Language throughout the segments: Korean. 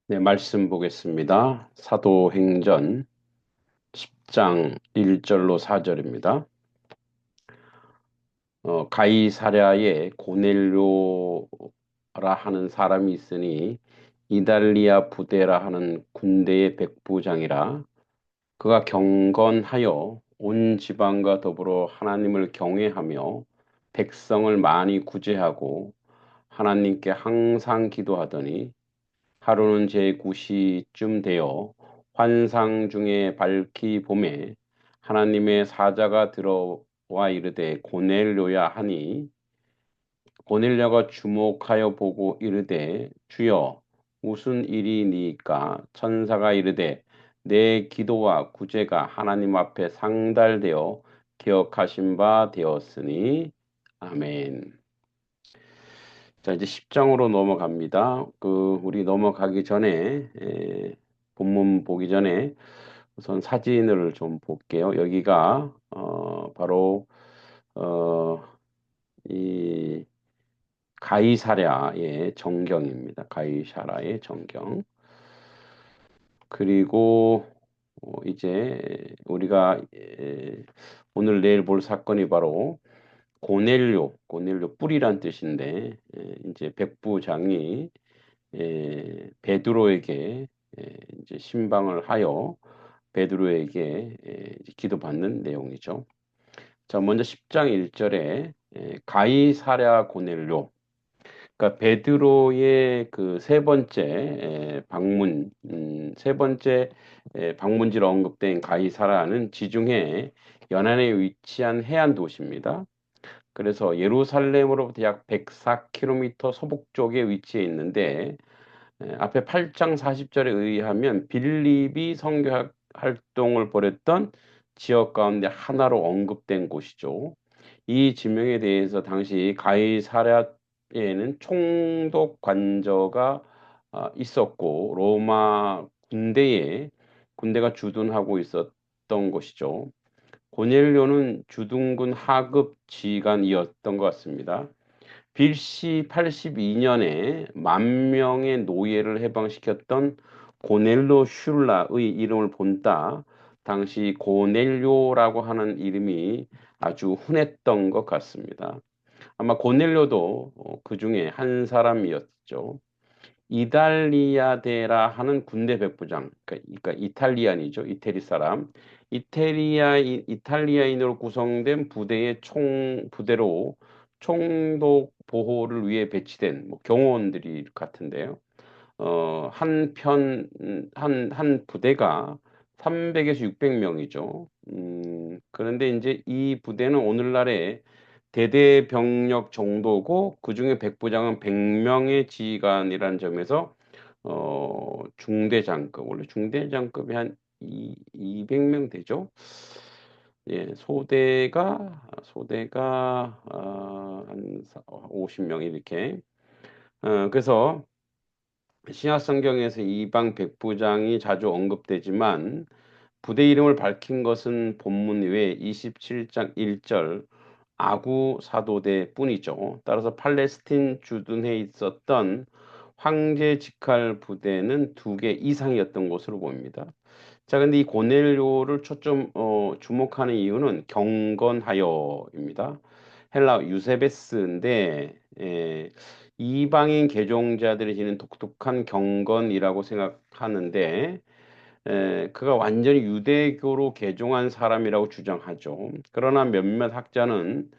네, 말씀 보겠습니다. 사도행전 10장 1절로 4절입니다. 가이사랴에 고넬료라 하는 사람이 있으니 이달리아 부대라 하는 군대의 백부장이라. 그가 경건하여 온 지방과 더불어 하나님을 경외하며 백성을 많이 구제하고 하나님께 항상 기도하더니 하루는 제9시쯤 되어 환상 중에 밝히 봄에 하나님의 사자가 들어와 이르되 고넬료야 하니, 고넬료가 주목하여 보고 이르되 주여 무슨 일이니까? 천사가 이르되 내 기도와 구제가 하나님 앞에 상달되어 기억하신 바 되었으니. 아멘. 자, 이제 10장으로 넘어갑니다. 우리 넘어가기 전에, 본문 보기 전에 우선 사진을 좀 볼게요. 여기가, 바로, 어, 이, 가이사랴의 정경입니다. 가이사랴의 정경. 그리고, 이제 우리가, 오늘 내일 볼 사건이 바로 고넬료 뿔이란 뜻인데, 이제 백부장이 베드로에게 이제 신방을 하여 베드로에게 이제 기도받는 내용이죠. 자, 먼저 10장 1절에 가이사랴 고넬료, 그러니까 베드로의 그 세 번째 방문, 세 번째 방문지로 언급된 가이사랴는 지중해 연안에 위치한 해안 도시입니다. 그래서 예루살렘으로부터 약 104km 서북쪽에 위치해 있는데, 앞에 8장 40절에 의하면 빌립이 선교 활동을 벌였던 지역 가운데 하나로 언급된 곳이죠. 이 지명에 대해서 당시 가이사랴에는 총독 관저가 있었고 로마 군대가 주둔하고 있었던 곳이죠. 고넬료는 주둔군 하급 지휘관이었던 것 같습니다. BC 82년에 10,000명의 노예를 해방시켰던 고넬로 슐라의 이름을 본따 당시 고넬료라고 하는 이름이 아주 흔했던 것 같습니다. 아마 고넬료도 그 중에 한 사람이었죠. 이달리아데라 하는 군대 백부장, 그러니까 이탈리안이죠. 이태리 사람. 이탈리아인으로 구성된 부대로 총독 보호를 위해 배치된 뭐 경호원들이 같은데요. 한 부대가 300에서 600명이죠. 그런데 이제 이 부대는 오늘날의 대대병력 정도고 그중에 백부장은 100명의 지휘관이라는 점에서 중대장급, 원래 중대장급이 한 200명 되죠. 예, 소대가 한 50명 이렇게. 그래서 신약 성경에서 이방 백부장이 자주 언급되지만 부대 이름을 밝힌 것은 본문 외에 27장 1절 아구 사도대 뿐이죠. 따라서 팔레스틴 주둔해 있었던 황제 직할 부대는 2개 이상이었던 것으로 보입니다. 자, 근데 이 고넬료를 주목하는 이유는 경건하여입니다. 헬라 유세베스인데, 이방인 개종자들이 지닌 독특한 경건이라고 생각하는데, 그가 완전히 유대교로 개종한 사람이라고 주장하죠. 그러나 몇몇 학자는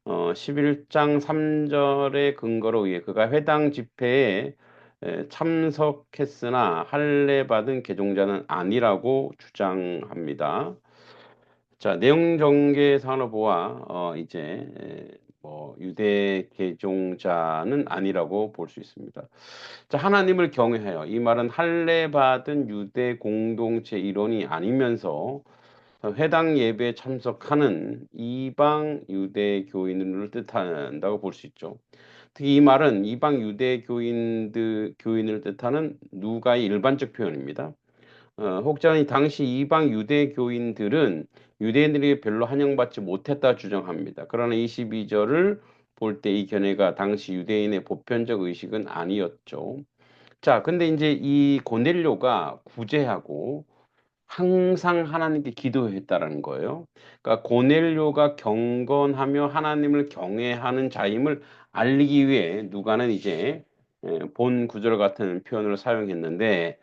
11장 3절의 근거로 의해 그가 회당 집회에 참석했으나 할례 받은 개종자는 아니라고 주장합니다. 자, 내용 전개상으로 보아 이제 뭐 유대 개종자는 아니라고 볼 수 있습니다. 자, 하나님을 경외하여, 이 말은 할례 받은 유대 공동체 일원이 아니면서 회당 예배에 참석하는 이방 유대 교인을 뜻한다고 볼 수 있죠. 특히 이 말은 이방 유대 교인을 뜻하는 누가의 일반적 표현입니다. 혹자는 당시 이방 유대 교인들은 유대인들이 별로 환영받지 못했다 주장합니다. 그러나 22절을 볼 때 이 견해가 당시 유대인의 보편적 의식은 아니었죠. 자, 근데 인제 이 고넬료가 구제하고 항상 하나님께 기도했다라는 거예요. 그러니까 고넬료가 경건하며 하나님을 경외하는 자임을 알리기 위해 누가는 이제 본 구절 같은 표현을 사용했는데,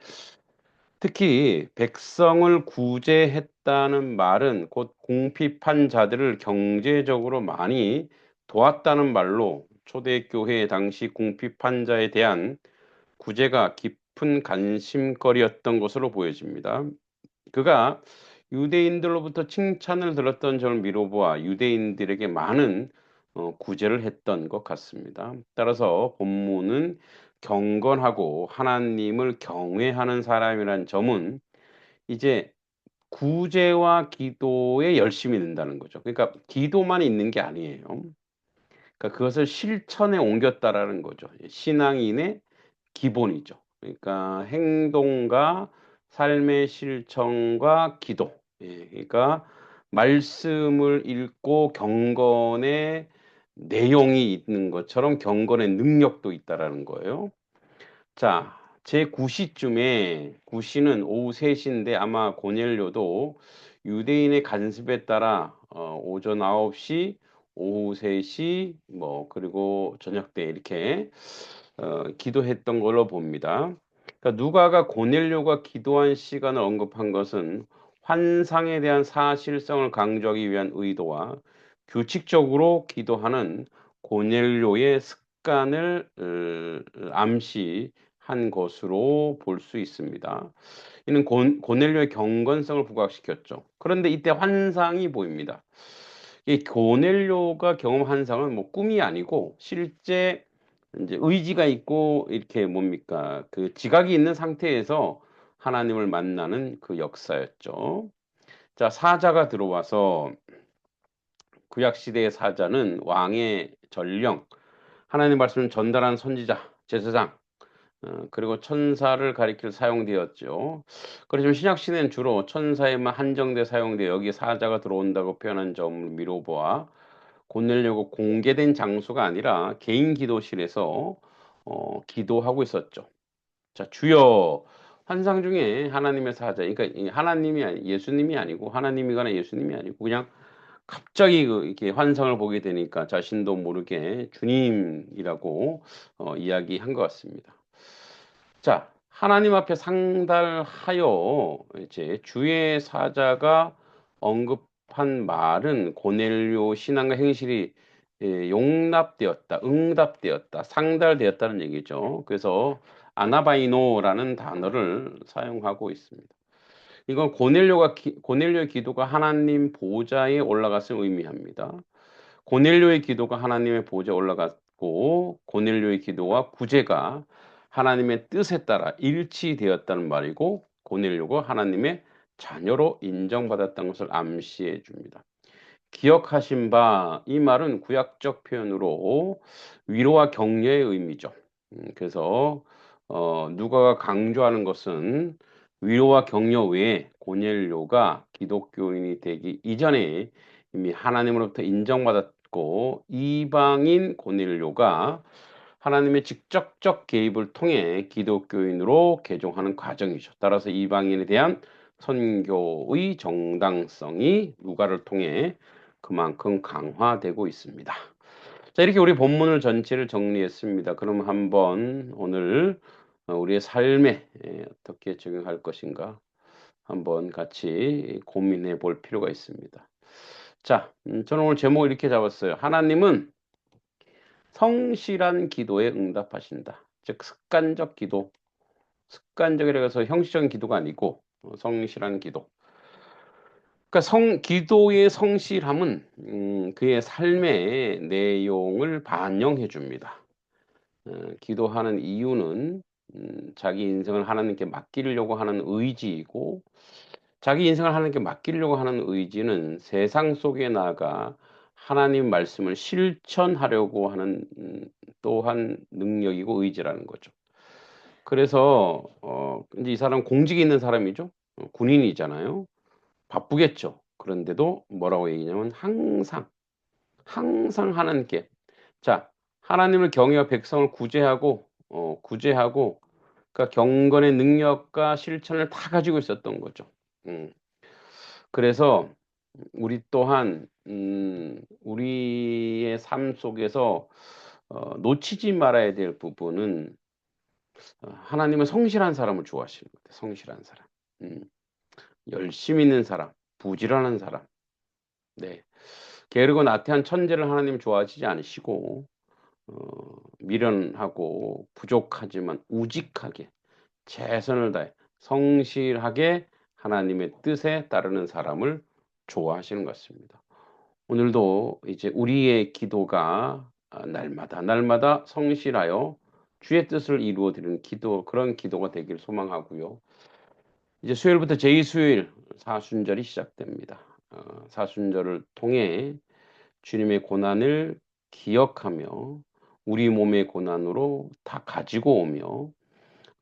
특히 백성을 구제했다는 말은 곧 궁핍한 자들을 경제적으로 많이 도왔다는 말로 초대교회 당시 궁핍한 자에 대한 구제가 깊은 관심거리였던 것으로 보여집니다. 그가 유대인들로부터 칭찬을 들었던 점을 미루보아 유대인들에게 많은 구제를 했던 것 같습니다. 따라서 본문은 경건하고 하나님을 경외하는 사람이란 점은 이제 구제와 기도에 열심히 든다는 거죠. 그러니까 기도만 있는 게 아니에요. 그러니까 그것을 실천에 옮겼다라는 거죠. 신앙인의 기본이죠. 그러니까 행동과 삶의 실천과 기도. 예, 그러니까 말씀을 읽고 경건의 내용이 있는 것처럼 경건의 능력도 있다라는 거예요. 자, 제 9시쯤에, 9시는 오후 3시인데 아마 고넬료도 유대인의 간습에 따라 오전 9시, 오후 3시, 뭐 그리고 저녁 때 이렇게 기도했던 걸로 봅니다. 그러니까 누가가 고넬료가 기도한 시간을 언급한 것은 환상에 대한 사실성을 강조하기 위한 의도와 규칙적으로 기도하는 고넬료의 습관을 암시한 것으로 볼 수 있습니다. 이는 고넬료의 경건성을 부각시켰죠. 그런데 이때 환상이 보입니다. 이 고넬료가 경험한 환상은 뭐 꿈이 아니고 실제 인제 의지가 있고 이렇게 뭡니까, 그 지각이 있는 상태에서 하나님을 만나는 그 역사였죠. 자, 사자가 들어와서, 구약 시대의 사자는 왕의 전령, 하나님의 말씀을 전달하는 선지자, 제사장, 그리고 천사를 가리킬 사용되었죠. 그렇지만 신약 시대는 주로 천사에만 한정돼 사용되어 여기에 사자가 들어온다고 표현한 점을 미루보아 고넬료가 공개된 장소가 아니라 개인 기도실에서 기도하고 있었죠. 자, 주여, 환상 중에 하나님의 사자, 그러니까 이 하나님이 예수님이 아니고, 하나님이거나 예수님이 아니고 그냥 갑자기 이렇게 환상을 보게 되니까 자신도 모르게 주님이라고 이야기한 것 같습니다. 자, 하나님 앞에 상달하여 이제 주의 사자가 언급한 말은 고넬료 신앙과 행실이 용납되었다, 응답되었다, 상달되었다는 얘기죠. 그래서 아나바이노라는 단어를 사용하고 있습니다. 이건 고넬료의 기도가 하나님 보좌에 올라갔음을 의미합니다. 고넬료의 기도가 하나님의 보좌에 올라갔고 고넬료의 기도와 구제가 하나님의 뜻에 따라 일치되었다는 말이고, 고넬료가 하나님의 자녀로 인정받았다는 것을 암시해 줍니다. 기억하신 바, 이 말은 구약적 표현으로 위로와 격려의 의미죠. 그래서 누가가 강조하는 것은 위로와 격려 외에 고넬료가 기독교인이 되기 이전에 이미 하나님으로부터 인정받았고, 이방인 고넬료가 하나님의 직접적 개입을 통해 기독교인으로 개종하는 과정이죠. 따라서 이방인에 대한 선교의 정당성이 누가를 통해 그만큼 강화되고 있습니다. 자, 이렇게 우리 본문을 전체를 정리했습니다. 그럼 한번 오늘 우리의 삶에 어떻게 적용할 것인가 한번 같이 고민해 볼 필요가 있습니다. 자, 저는 오늘 제목을 이렇게 잡았어요. 하나님은 성실한 기도에 응답하신다. 즉 습관적 기도, 습관적이라고 해서 형식적인 기도가 아니고 성실한 기도. 그러니까 기도의 성실함은 그의 삶의 내용을 반영해 줍니다. 기도하는 이유는 자기 인생을 하나님께 맡기려고 하는 의지이고, 자기 인생을 하나님께 맡기려고 하는 의지는 세상 속에 나아가 하나님 말씀을 실천하려고 하는 또한 능력이고 의지라는 거죠. 그래서 인제 이 사람은 공직이 있는 사람이죠. 군인이잖아요. 바쁘겠죠. 그런데도 뭐라고 얘기냐면 항상, 항상 하나님께, 자, 하나님을 경외하여 백성을 구제하고 그러니까 경건의 능력과 실천을 다 가지고 있었던 거죠. 음. 그래서 우리 또한 우리의 삶 속에서 놓치지 말아야 될 부분은 하나님은 성실한 사람을 좋아하시는 것 같아요. 성실한 사람. 음. 열심 있는 사람, 부지런한 사람. 네. 게으르고 나태한 천재를 하나님은 좋아하시지 않으시고 어 미련하고 부족하지만 우직하게 최선을 다해 성실하게 하나님의 뜻에 따르는 사람을 좋아하시는 것 같습니다. 오늘도 이제 우리의 기도가 날마다 날마다 성실하여 주의 뜻을 이루어 드리는 기도, 그런 기도가 되길 소망하고요. 이제 수요일부터 제2 수요일 사순절이 시작됩니다. 사순절을 통해 주님의 고난을 기억하며 우리 몸의 고난으로 다 가지고 오며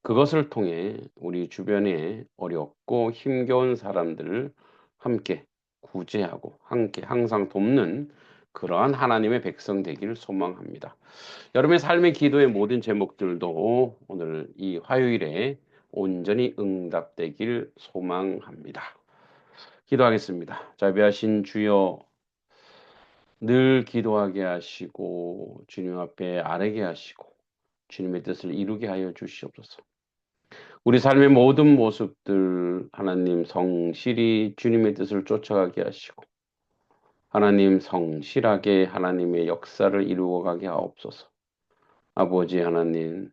그것을 통해 우리 주변에 어렵고 힘겨운 사람들을 함께 구제하고 함께 항상 돕는 그러한 하나님의 백성 되기를 소망합니다. 여러분의 삶의 기도의 모든 제목들도 오늘 이 화요일에 온전히 응답되길 소망합니다. 기도하겠습니다. 자비하신 주여, 늘 기도하게 하시고 주님 앞에 아뢰게 하시고 주님의 뜻을 이루게 하여 주시옵소서. 우리 삶의 모든 모습들 하나님 성실히 주님의 뜻을 쫓아가게 하시고 하나님 성실하게 하나님의 역사를 이루어가게 하옵소서. 아버지 하나님,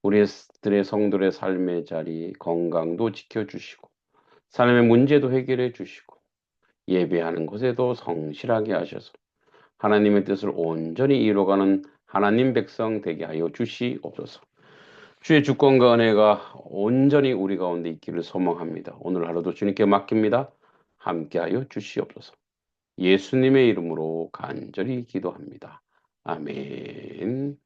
우리들의 성도의 삶의 자리 건강도 지켜주시고 삶의 문제도 해결해 주시고 예배하는 곳에도 성실하게 하셔서 하나님의 뜻을 온전히 이루어가는 하나님 백성 되게 하여 주시옵소서. 주의 주권과 은혜가 온전히 우리 가운데 있기를 소망합니다. 오늘 하루도 주님께 맡깁니다. 함께하여 주시옵소서. 예수님의 이름으로 간절히 기도합니다. 아멘.